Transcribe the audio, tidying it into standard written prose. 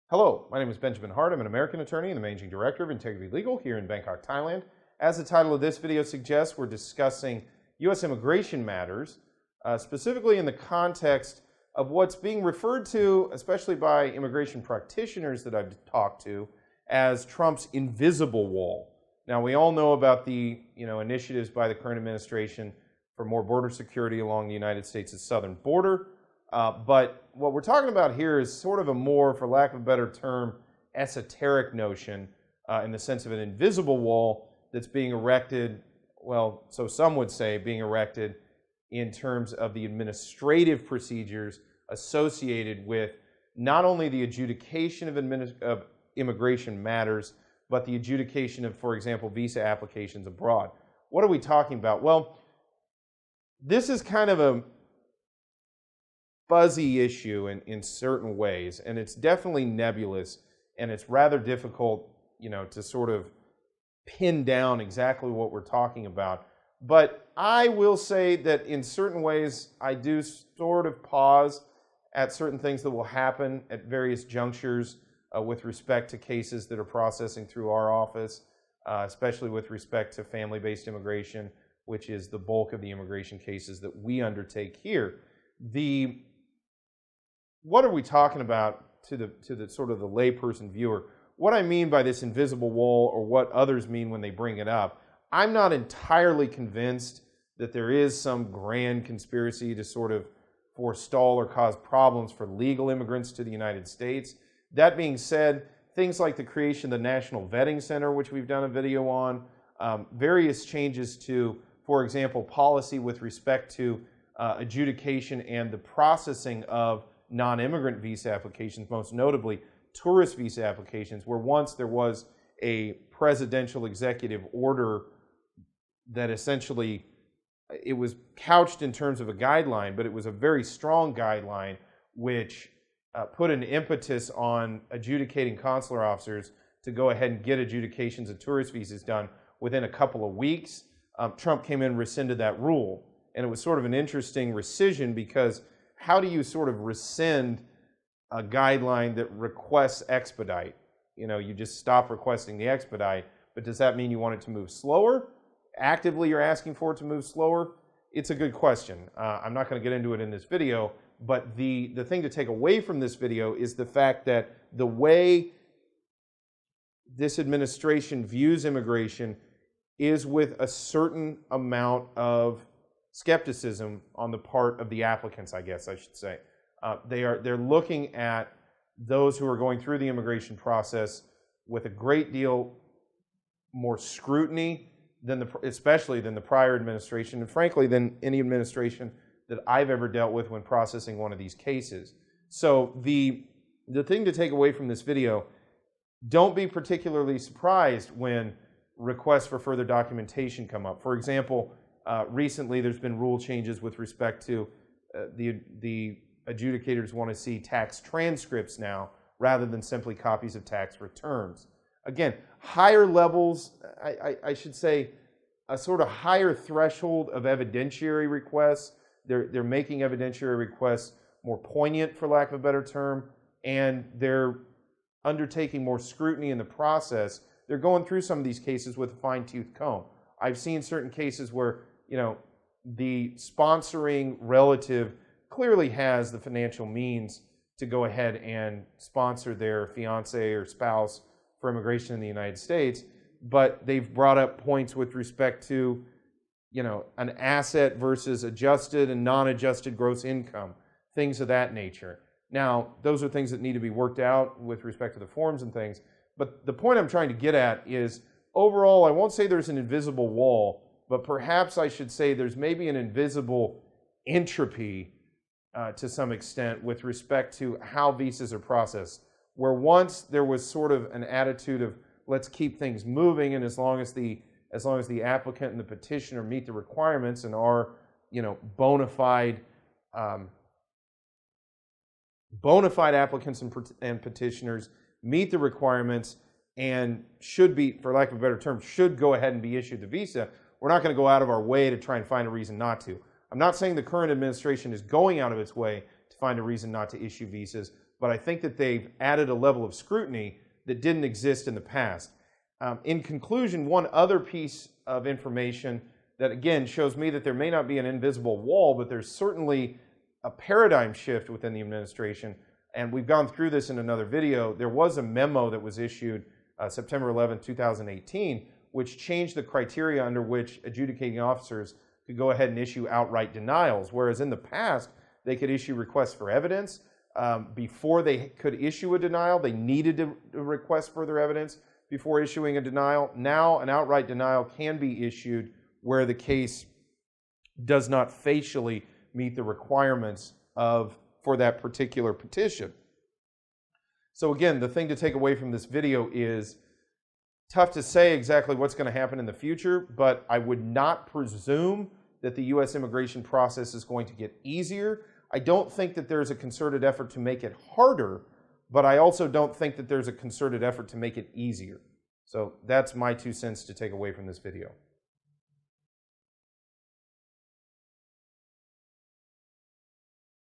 Hello, my name is Benjamin Hart. I'm an American attorney and the Managing Director of Integrity Legal here in Bangkok, Thailand. As the title of this video suggests, we're discussing U.S. immigration matters, specifically in the context of what's being referred to, especially by immigration practitioners that I've talked to, as Trump's invisible wall. Now, we all know about the initiatives by the current administration for more border security along the United States' southern border. But what we're talking about here is sort of a more, for lack of a better term, esoteric notion in the sense of an invisible wall that's being erected, well, so some would say being erected in terms of the administrative procedures associated with not only the adjudication of immigration matters, but the adjudication of, for example, visa applications abroad. What are we talking about? Well, this is kind of a fuzzy issue in certain ways, and it's definitely nebulous, and it's rather difficult, to sort of pin down exactly what we're talking about. But I will say that in certain ways, I do sort of pause at certain things that will happen at various junctures with respect to cases that are processing through our office, especially with respect to family-based immigration, which is the bulk of the immigration cases that we undertake here. What are we talking about to the sort of the layperson viewer? What I mean by this invisible wall, or what others mean when they bring it up, I'm not entirely convinced that there is some grand conspiracy to sort of forestall or cause problems for legal immigrants to the United States. That being said, things like the creation of the National Vetting Center, which we've done a video on, various changes to, for example, policy with respect to adjudication and the processing of non-immigrant visa applications, most notably tourist visa applications, where once there was a presidential executive order that essentially, it was couched in terms of a guideline, but it was a very strong guideline which put an impetus on adjudicating consular officers to go ahead and get adjudications of tourist visas done within a couple of weeks. Trump came in and rescinded that rule. And it was sort of an interesting rescission, because how do you sort of rescind a guideline that requests expedite? You just stop requesting the expedite, but does that mean you want it to move slower? Actively you're asking for it to move slower? It's a good question. I'm not going to get into it in this video, but the thing to take away from this video is the fact that the way this administration views immigration is with a certain amount of skepticism on the part of the applicants, I guess I should say. They're looking at those who are going through the immigration process with a great deal more scrutiny especially than the prior administration, and frankly than any administration that I've ever dealt with when processing one of these cases. So the thing to take away from this video: don't be particularly surprised when requests for further documentation come up. For example, recently there's been rule changes with respect to the adjudicators want to see tax transcripts now rather than simply copies of tax returns. Again, higher levels, I should say, a sort of higher threshold of evidentiary requests. They're making evidentiary requests more poignant, for lack of a better term, and they're undertaking more scrutiny in the process. They're going through some of these cases with a fine-tooth comb. I've seen certain cases where the sponsoring relative clearly has the financial means to go ahead and sponsor their fiance or spouse for immigration in the United States, but they've brought up points with respect to, an asset versus adjusted and non-adjusted gross income, things of that nature. Now, those are things that need to be worked out with respect to the forms and things, but the point I'm trying to get at is, overall, I won't say there's an invisible wall, but perhaps I should say there's maybe an invisible entropy to some extent with respect to how visas are processed, where once there was sort of an attitude of let's keep things moving, and as long as the applicant and the petitioner meet the requirements and are bona fide applicants and petitioners meet the requirements and should be, for lack of a better term, should go ahead and be issued the visa, we're not going to go out of our way to try and find a reason not to. I'm not saying the current administration is going out of its way to find a reason not to issue visas, but I think that they've added a level of scrutiny that didn't exist in the past. In conclusion, one other piece of information that, again, shows me that there may not be an invisible wall, but there's certainly a paradigm shift within the administration, and we've gone through this in another video. There was a memo that was issued September 11, 2018, which changed the criteria under which adjudicating officers could go ahead and issue outright denials, whereas in the past, they could issue requests for evidence. Before they could issue a denial, they needed to request further evidence before issuing a denial. Now, an outright denial can be issued where the case does not facially meet the requirements for that particular petition. So again, the thing to take away from this video is tough to say exactly what's going to happen in the future, but I would not presume that the U.S. immigration process is going to get easier. I don't think that there's a concerted effort to make it harder, but I also don't think that there's a concerted effort to make it easier. So that's my 2 cents to take away from this video.